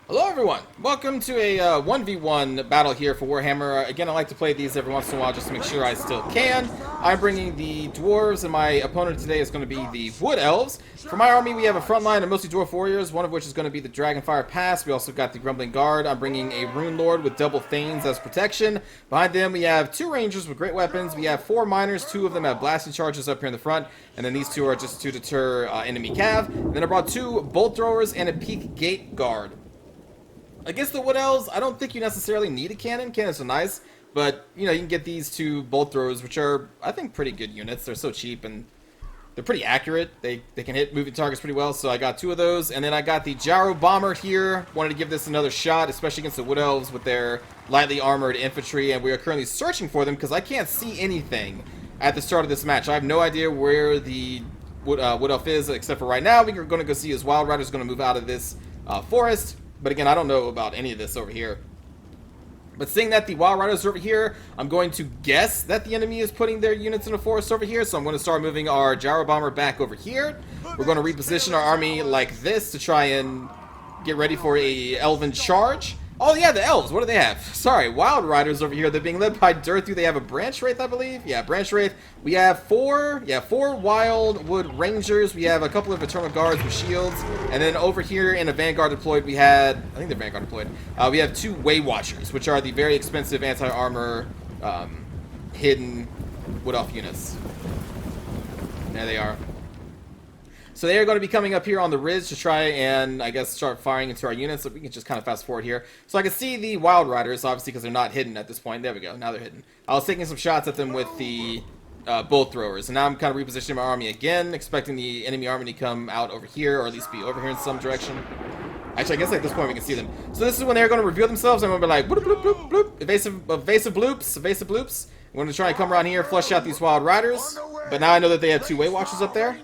Hello everyone! Welcome to a 1v1 battle here for Warhammer. Again, I like to play these every once in a while just to make sure I still can. I'm bringing the dwarves, and my opponent today is going to be the wood elves. For my army, we have a front line of mostly dwarf warriors, one of which is going to be the Dragonfire Pass. We also got the Grumbling Guard. I'm bringing a Rune Lord with double Thanes as protection. Behind them, we have 2 Rangers with great weapons. We have 4 Miners, 2 of them have blasting charges up here in the front, and then these 2 are just to deter enemy cav. And then I brought 2 Bolt Throwers and a Peak Gate Guard. Against the Wood Elves, I don't think you necessarily need a cannon. Cannons are nice, but, you know, you can get these 2 Bolt Throwers, which are, I think, pretty good units. They're so cheap, and they're pretty accurate. They can hit moving targets pretty well, so I got 2 of those. And then I got the Gyro Bomber here. Wanted to give this another shot, especially against the Wood Elves with their lightly armored infantry, and we are currently searching for them because I can't see anything at the start of this match. I have no idea where the Wood Elf is, except for right now. We're going to go see his Wild Rider's going to move out of this forest. But again, I don't know about any of this over here. But seeing that the Wild Riders are over here, I'm going to guess that the enemy is putting their units in a forest over here. So I'm going to start moving our Gyro Bomber back over here. We're going to reposition our army like this to try and get ready for a Elven charge. Oh yeah, the elves. What do they have? Sorry, Wild Riders over here. They're being led by Durthu. They have a Branch Wraith, I believe. Yeah, Branch Wraith. We have 4 Wildwood Rangers. We have a couple of Eternal Guards with shields. And then over here in a Vanguard deployed, we had, I think they're Vanguard deployed. We have 2 Way Watchers, which are the very expensive anti-armor hidden Wood Elf units. There they are. So they are going to be coming up here on the ridge to try and, I guess, start firing into our units. So we can just kind of fast forward here. So I can see the Wild Riders, obviously, because they're not hidden at this point. There we go. Now they're hidden. I was taking some shots at them with the Bolt Throwers. And now I'm kind of repositioning my army again, expecting the enemy army to come out over here, or at least be over here in some direction. Actually, I guess at this point we can see them. So this is when they're going to reveal themselves. I'm going to be like, bloop, bloop, bloop, bloop. Evasive Bloops. Evasive Bloops. I'm going to try and come around here, flush out these Wild Riders. But now I know that they have 2 Way Watchers up there.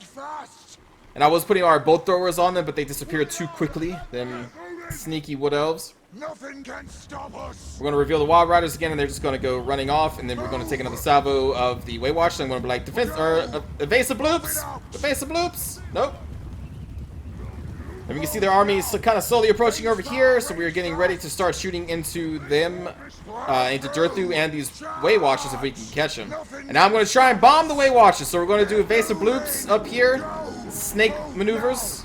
And I was putting our Bolt Throwers on them, but they disappeared too quickly. Them sneaky Wood Elves. Nothing can stop us. We're going to reveal the Wild Riders again, and they're just going to go running off. And then we're going to take another salvo of the Way Watchers. I'm going to be like, Evasive Bloops! Evasive Bloops! Nope. And we can see their armies kind of slowly approaching over here. So we're getting ready to start shooting into them, into Durthu and these Way Watchers if we can catch them. And now I'm going to try and bomb the Way Watchers. So we're going to do Evasive Bloops up here. Snake maneuvers.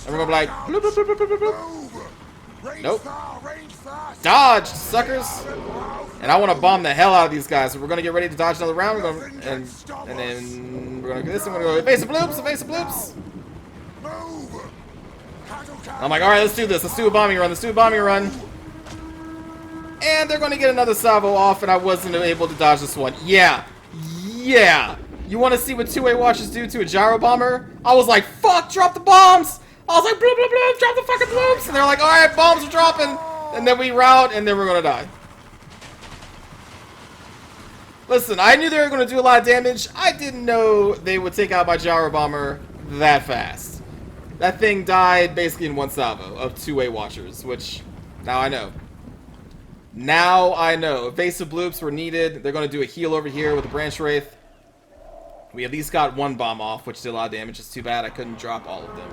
And we're going to be like, bloop, bloop, bloop, bloop, bloop, bloop. Nope. Dodge, suckers. And I want to bomb the hell out of these guys. So we're going to get ready to dodge another round. We're going to, and then we're going to do this. And we're going to go Evasive Bloops, Evasive Bloops. I'm like, alright, let's do this. Let's do a bombing run. Let's do a bombing run. And they're going to get another salvo off, and I wasn't able to dodge this one. Yeah. Yeah. You want to see what 2 Way Watchers do to a Gyro Bomber? I was like, fuck, drop the bombs. I was like, bloop, bloop, bloop, drop the fucking bloops. And they're like, alright, bombs are dropping. And then we rout, and then we're going to die. Listen, I knew they were going to do a lot of damage. I didn't know they would take out my Gyro Bomber that fast. That thing died basically in 1 salvo of 2 Way Watchers, which now I know. Now I know. Evasive Bloops were needed. They're going to do a heal over here with a Branch Wraith. We at least got 1 bomb off, which did a lot of damage. It's too bad I couldn't drop all of them.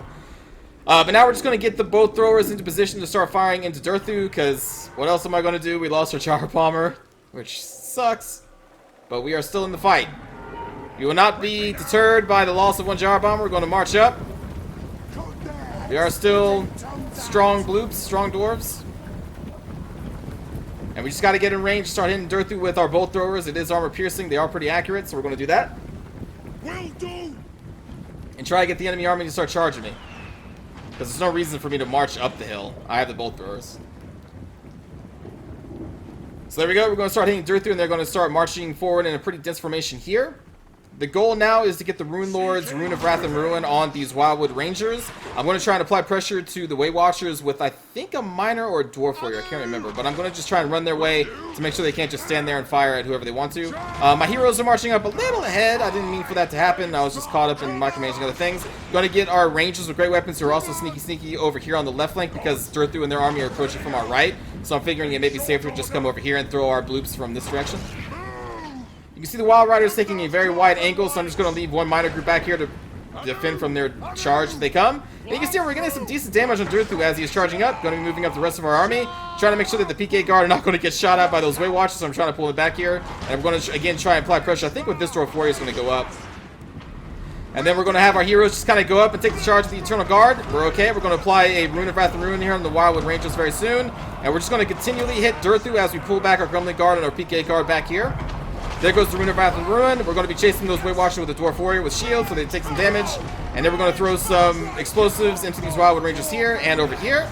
But now we're just going to get the Bolt Throwers into position to start firing into Durthu, because what else am I going to do? We lost our Gyro Bomber, which sucks. But we are still in the fight. We will not be deterred by the loss of 1 Gyro Bomber. We're going to march up. We are still strong Bloops, strong Dwarves. And we just got to get in range, start hitting Durthu with our Bolt Throwers. It is armor piercing. They are pretty accurate, so we're going to do that. Will do. And try to get the enemy army to start charging me. Because there's no reason for me to march up the hill. I have the Bolt Throwers. So there we go. We're going to start hitting Durthu, and they're going to start marching forward in a pretty dense formation here. The goal now is to get the Rune Lords, Rune of Wrath and Ruin on these Wildwood Rangers. I'm going to try and apply pressure to the Way Watchers with, I think, a Miner or a Dwarf Warrior. I can't remember. But I'm going to just try and run their way to make sure they can't just stand there and fire at whoever they want to. My heroes are marching up a little ahead. I didn't mean for that to happen. I was just caught up in micromanaging other things. Going to get our Rangers with great weapons who are also sneaky over here on the left flank because Durthu and their army are approaching from our right. So I'm figuring it may be safer to just come over here and throw our Bloops from this direction. You can see the Wild Riders taking a very wide angle, so I'm just going to leave 1 Miner group back here to defend from their charge if they come. And you can see we're getting some decent damage on Durthu as he is charging up. Going to be moving up the rest of our army. Trying to make sure that the PK guard are not going to get shot at by those Weight Watchers, so I'm trying to pull it back here. And I'm going to, again, try and apply pressure. I think with this Dwarf Warrior is going to go up. And then we're going to have our heroes just kind of go up and take the charge of the Eternal Guard. We're okay. We're going to apply a Rune of Wrath and Ruin here on the Wildwood Rangers very soon. And we're just going to continually hit Durthu as we pull back our Grumbling Guard and our PK guard back here. There goes the Rune of Wrath and Ruin. We're going to be chasing those Weight Watchers with the Dwarf Warrior with shields so they take some damage. And then we're going to throw some explosives into these Wildwood Rangers here and over here.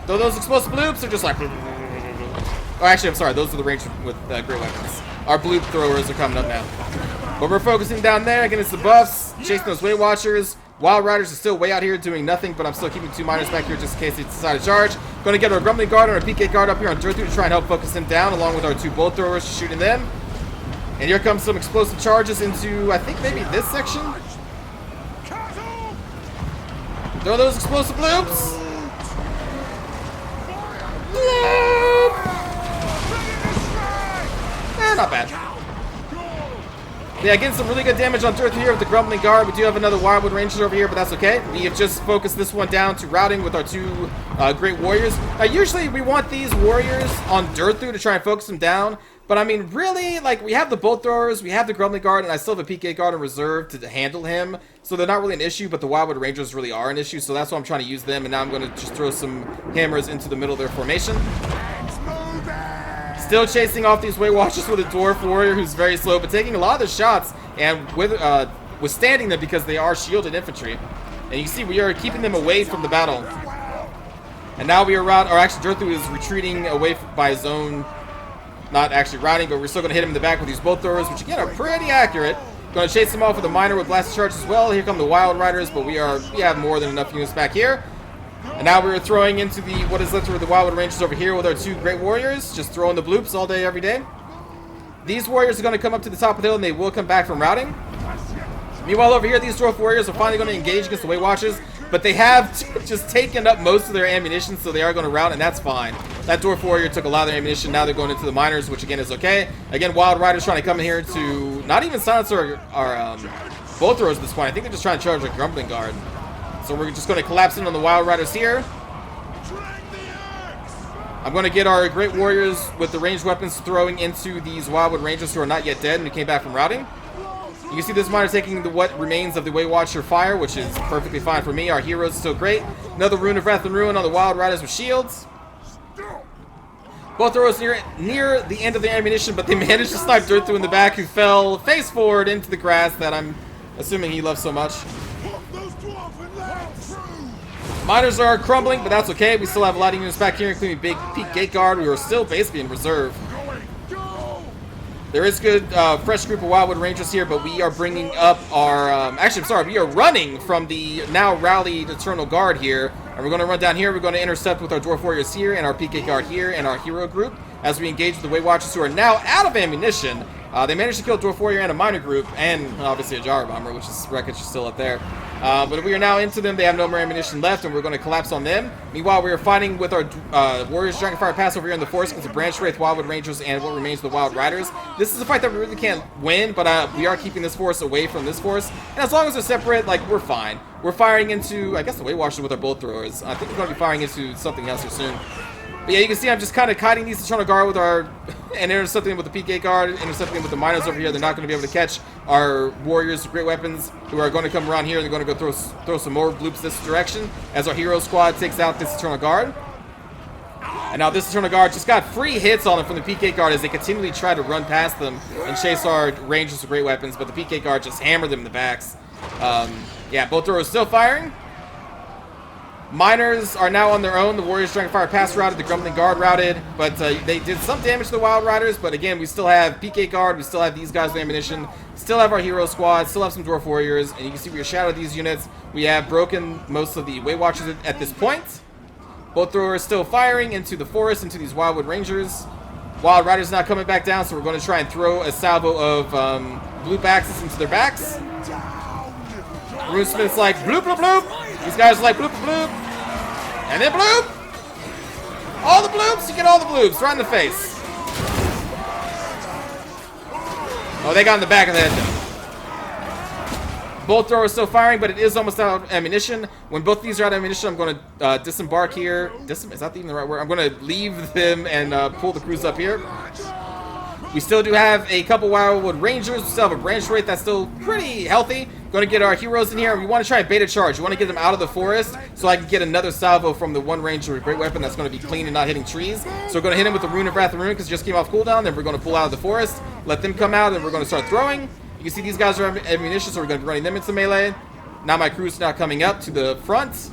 Though those explosive bloops are just like... Oh, actually, I'm sorry. Those are the Rangers with great weapons. Our bloop throwers are coming up now. But we're focusing down there against the buffs, chasing those Weight Watchers. Wild Riders are still way out here doing nothing, but I'm still keeping 2 miners back here just in case they decide to charge. Going to get our Grumbling Guard and our PK Guard up here on Durthu to try and help focus them down, along with our 2 bolt throwers shooting them. And here comes some explosive charges into, I think, maybe this section. Throw those explosive bloops. Bloop. Not bad. Yeah, getting some really good damage on Durthu here with the Grumbling Guard. We do have another Wildwood Ranger over here, but that's okay. We have just focused this one down to routing with our 2 Great Warriors. Usually we want these Warriors on Durthu to try and focus them down. But I mean, really, like, we have the Bolt Throwers, we have the Grumbling Guard, and I still have a PK Guard in reserve to handle him. So they're not really an issue, but the Wildwood Rangers really are an issue. So that's why I'm trying to use them. And now I'm going to just throw some hammers into the middle of their formation. Still chasing off these Weight Watchers with a Dwarf Warrior who's very slow, but taking a lot of the shots and withstanding them because they are shielded infantry. And you can see we are keeping them away from the battle. And now we are actually Durthu is retreating away by his own, not actually routing, but we're still going to hit him in the back with these bolt throwers, which again are pretty accurate. Going to chase him off with a miner with blasted charge as well. Here come the Wild Riders, but we have more than enough units back here. And now we're throwing into the, what is left of the Wildwood Rangers over here with our 2 Great Warriors. Just throwing the bloops all day, every day. These Warriors are going to come up to the top of the hill and they will come back from routing. Meanwhile, over here, these Dwarf Warriors are finally going to engage against the Weight Watchers. But they have just taken up most of their ammunition, so they are going to rout, and that's fine. That Dwarf Warrior took a lot of their ammunition. Now they're going into the miners, which again is okay. Again, Wild Riders trying to come in here to not even silence our bolt throwers at this point. I think they're just trying to charge a Grumbling Guard. So we're just going to collapse in on the Wild Riders here. I'm going to get our Great Warriors with the ranged weapons throwing into these Wildwood Rangers who are not yet dead and who came back from routing. You can see this miner taking what remains of the Weight Watcher fire, which is perfectly fine for me. Our heroes still great. Another Rune of Wrath and Ruin on the Wild Riders with shields. Both throwers near the end of their ammunition, but they managed to snipe Durthu in the back, who fell face forward into the grass that I'm assuming he loves so much. Miners are crumbling, but that's okay. We still have a lot of units back here, including Big Peak Gate Guard. We are still basically in reserve. There is good, fresh group of Wildwood Rangers here, but we are bringing up our... actually, I'm sorry. We are running from the now rallied Eternal Guard here. And we're going to run down here. We're going to intercept with our Dwarf Warriors here and our PK Guard here and our hero group as we engage with the Weight Watchers who are now out of ammunition. They managed to kill a Dwarf Warrior and a miner group, and obviously a Jar Bomber, which is wreckage is still up there. But we are now into them. They have no more ammunition left, and we're going to collapse on them. Meanwhile, we are fighting with our Warriors Dragonfire Pass over here in the forest against the Branch Wraith, Wildwood Rangers, and what remains of the Wild Riders. This is a fight that we really can't win, but we are keeping this force away from this force. And as long as they're separate, like, we're fine. We're firing into, I guess, the Weight Watchers with our bolt throwers. I think we're going to be firing into something else here soon. But yeah, you can see I'm just kind of kiting these Eternal Guard with our... and intercepting them with the PK Guard, intercepting them with the miners over here. They're not going to be able to catch our Warriors with great weapons who are going to come around here. They're going to go throw some more bloops this direction as our hero squad takes out this Eternal Guard. And now this Eternal Guard just got free hits on them from the PK Guard as they continually try to run past them and chase our Rangers with great weapons, but the PK Guard just hammered them in the backs. Yeah, both throwers still firing. Miners are now on their own. The Warriors Dragonfire Pass routed, the Grumbling Guard routed, but they did some damage to the Wild Riders. But again, we still have PK Guard, we still have these guys with ammunition, still have our hero squad, still have some Dwarf Warriors, and you can see we are shadowed these units. We have broken most of the Weight Watchers at this point. Both throwers still firing into the forest, into these Wildwood Rangers. Wild Riders not coming back down, so we're going to try and throw a salvo of blue axes into their backs. Rune Smith's like, bloop, bloop, bloop. These guys are like, bloop, bloop, and then bloop. All the bloops, you get all the bloops right in the face. Oh, they got in the back of the head, though. Both throwers still firing, but it is almost out of ammunition. When both these are out of ammunition, I'm going to disembark here. Is that even the right word? I'm going to leave them and pull the crews up here. We still do have a couple Wildwood Rangers. We still have a branch rate that's still pretty healthy. Going to get our heroes in here. We want to try and bait a charge. We want to get them out of the forest so I can get another salvo from the one Ranger with great weapon that's going to be clean and not hitting trees. So we're going to hit him with the Rune of Wrath and Rune because it just came off cooldown. Then we're going to pull out of the forest, let them come out, and we're going to start throwing. You can see these guys are ammunition, so we're going to be running them into melee. Now my crew's now coming up to the front.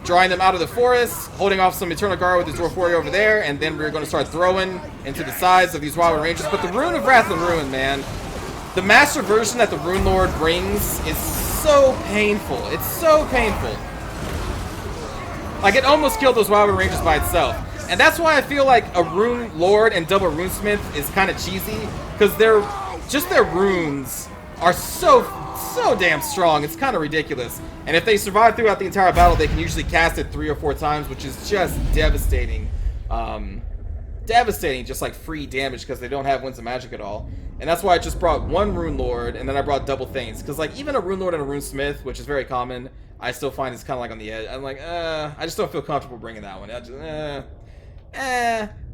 Drawing them out of the forest, holding off some Eternal Guard with the Dwarf Warrior over there, and then we're going to start throwing into the sides of these Wildwood Rangers. But the Rune of Wrath and Ruin, man, the master version that the Rune Lord brings is so painful. It's so painful. Like, it almost killed those Wildwood Rangers by itself. And that's why I feel like a Rune Lord and double Runesmith is kind of cheesy, because their runes are so damn strong. It's kind of ridiculous. And if they survive throughout the entire battle, they can usually cast it 3 or 4 times, which is just devastating. Devastating, just like free damage, because they don't have Winds of Magic at all. And that's why I just brought one Rune Lord, and then I brought double Thanes. Because like even a Rune Lord and a Rune Smith, which is very common, I still find it's kind of like on the edge. I'm like, I just don't feel comfortable bringing that one.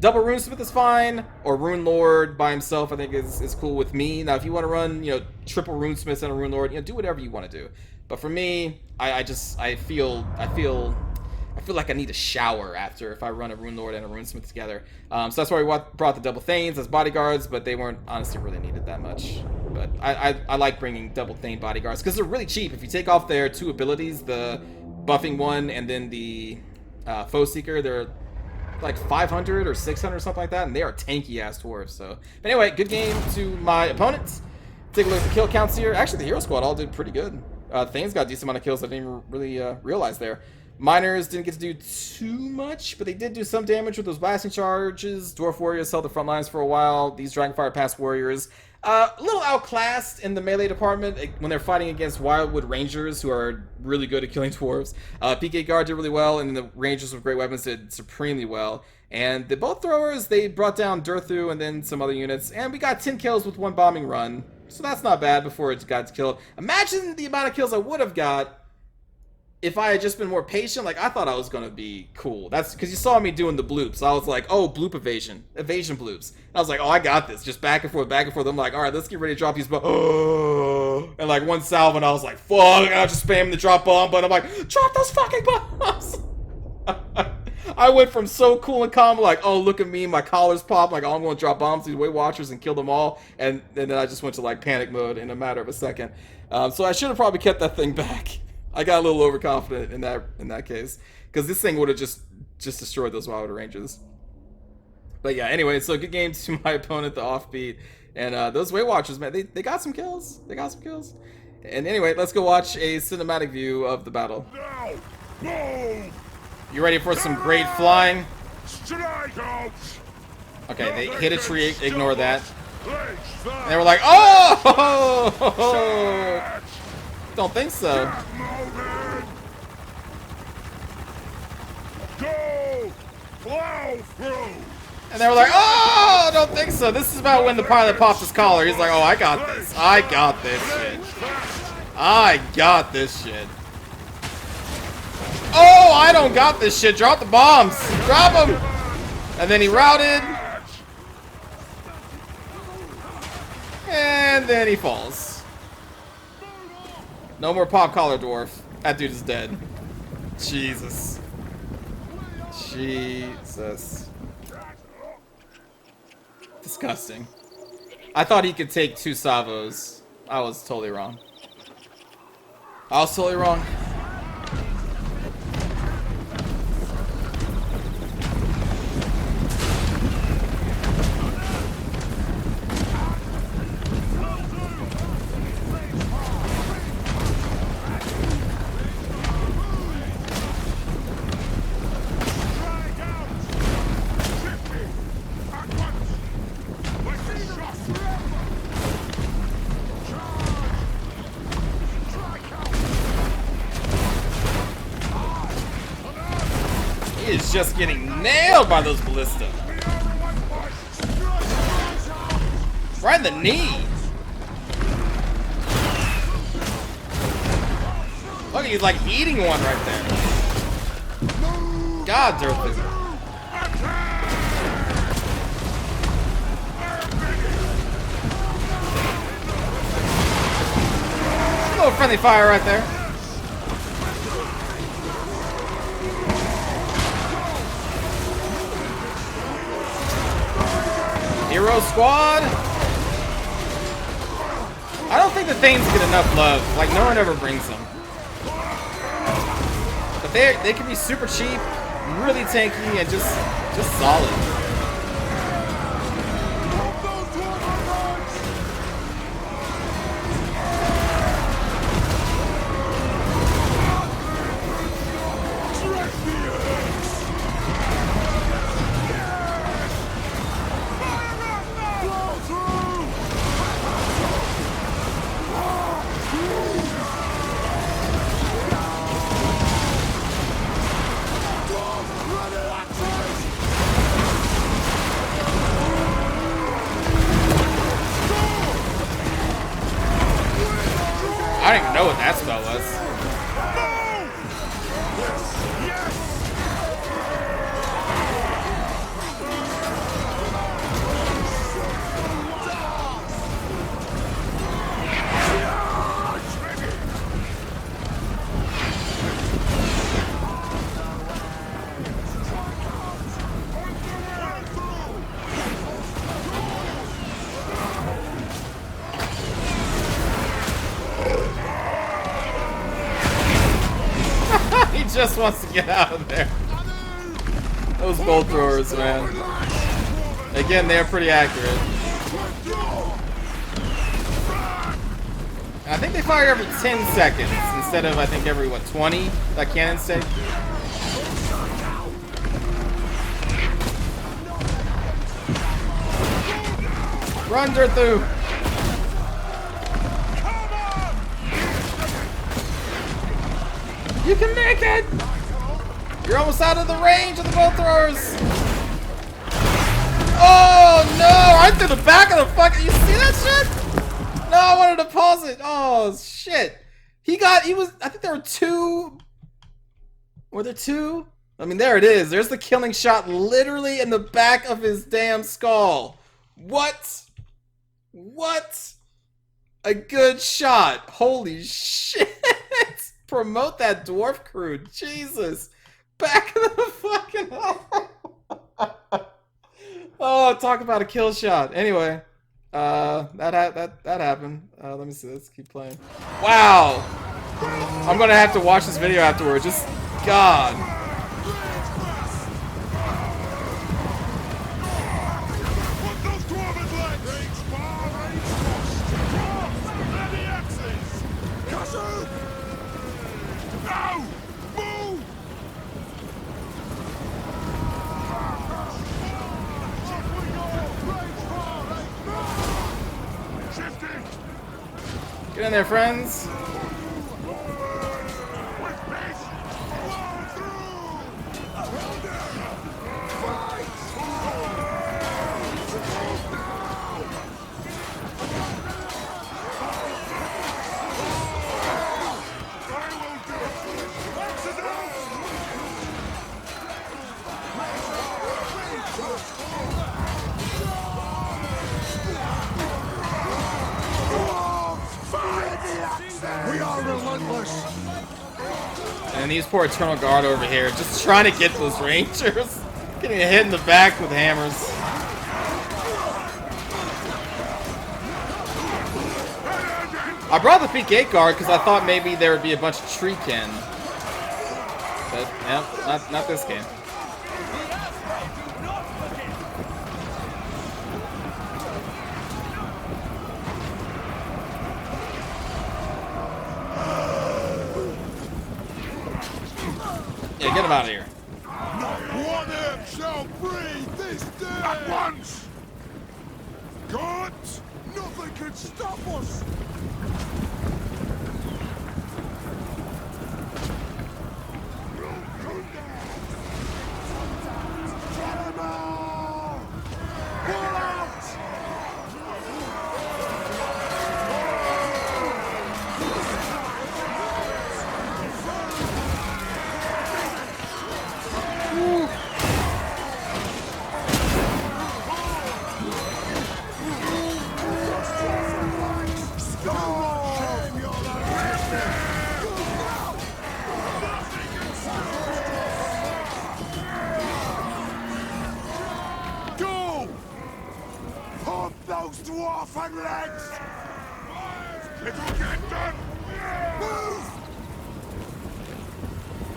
Double Runesmith is fine, or Rune Lord by himself I think is cool with me. Now if you want to run, you know, triple Runesmiths and a Rune Lord, you know, do whatever you want to do. But for me, I feel like I need a shower after if I run a Rune Lord and a Runesmith together. So that's why we brought the double Thanes as bodyguards, but they weren't honestly really needed that much. But I like bringing double Thane bodyguards because they're really cheap. If you take off their 2 abilities, the buffing one and then the Foe Seeker, they're like 500 or 600 or something like that, and they are tanky ass dwarves. So, but anyway, good game to my opponents. Take a look at the kill counts here. Actually, the hero squad all did pretty good. Thanes got a decent amount of kills I didn't even really realize there. Miners didn't get to do too much, but they did do some damage with those blasting charges. Dwarf Warriors held the front lines for a while. These Dragonfire Pass Warriors, a little outclassed in the melee department when they're fighting against Wildwood Rangers, who are really good at killing dwarves. PK Guard did really well, and the Rangers with great weapons did supremely well. And the both throwers, they brought down Durthu and then some other units, and we got 10 kills with 1 bombing run. So that's not bad before it got killed. Imagine the amount of kills I would have got if I had just been more patient. Like, I thought I was going to be cool. That's because you saw me doing the bloops. I was like, oh, bloop evasion bloops. And I was like, oh, I got this. Just back and forth, back and forth. I'm like, all right, let's get ready to drop these bombs. Oh, and like one salvo, and I was like, fuck, I just spammed the drop bomb, but I'm like, drop those fucking bombs. I went from so cool and calm, like, oh, look at me, my collars pop, like, oh, I'm going to drop bombs to these Weight Watchers and kill them all, and then I just went to, like, panic mode in a matter of a second. So I should have probably kept that thing back. I got a little overconfident in that case, because this thing would have just destroyed those Wild Rangers. But yeah, anyway, so good game to my opponent, the Offbeat, and those Weight Watchers, man, they got some kills. They got some kills. And anyway, let's go watch a cinematic view of the battle. No! You ready for some great flying? Strike out! Okay, they hit a tree, ignore that. And they were like, oh! Don't think so. Go! Plow through! And they were like, oh! Don't think so. This is about when the pilot popped his collar. He's like, oh, I got this. I got this shit. I got this shit. Oh, I don't got this shit. Drop the bombs. Drop them. And then he routed. And then he falls. No more pop collar dwarf. That dude is dead. Jesus. Jesus. Disgusting. I thought he could take 2 salvos. I was totally wrong. I was totally wrong. He is just getting nailed by those ballista. Right in the knee. Look, he's like eating one right there. God, Dirthu. A little friendly fire right there. Hero squad. I don't think the Thanes get enough love. Like, no one ever brings them. But they can be super cheap, really tanky, and just solid. I don't even know what that spell was. He just wants to get out of there. Those bolt throwers, man. Again, they're pretty accurate. I think they fire every 10 seconds instead of, I think, every, what, 20? That cannon say? Run, Dirthu! You can make it! You're almost out of the range of the bolt throwers! Oh no! Right through the back of the fuck! You see that shit? No, I wanted to pause it. Oh shit! He was. I think there were two. Were there two? I mean, there it is. There's the killing shot, literally in the back of his damn skull. What? What? A good shot! Holy shit! Promote that dwarf crew, Jesus! Back of the fucking oh, talk about a kill shot. Anyway, that happened. Let me see. Let's keep playing. Wow, I'm gonna have to watch this video afterwards. Just God. Get in there, friends. We are relentless. And these poor Eternal Guard over here, just trying to get those Rangers. Getting hit in the back with hammers. I brought the Peak 8 Guard because I thought maybe there would be a bunch of Treekin. But, no, not this game. Yeah, get him out of here. Not one air shall breathe this day! At once! God, nothing can stop us! Orphan legs! It'll get done! Move!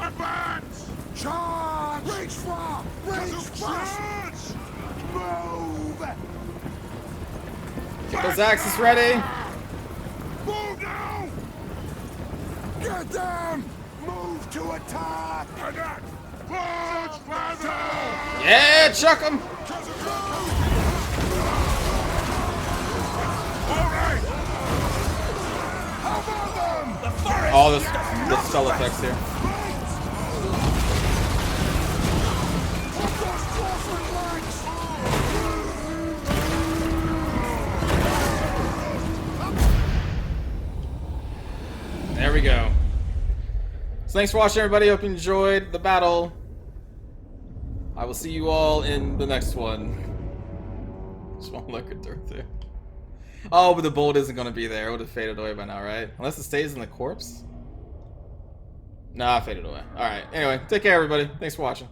Advance! Charge! Reach for! Reach fast! Move! Those axes ready. Move now! Get them! Move to attack! Attack! Forge battle! Yeah, chuck them. Alright! How about them? The forest! Oh, the spell effects here. There we go. So thanks for watching, everybody. Hope you enjoyed the battle. I will see you all in the next one. Just won't look at dirt there. Oh, but the bolt isn't going to be there. It would have faded away by now, right? Unless it stays in the corpse? Nah, faded away. Alright, anyway, take care, everybody. Thanks for watching.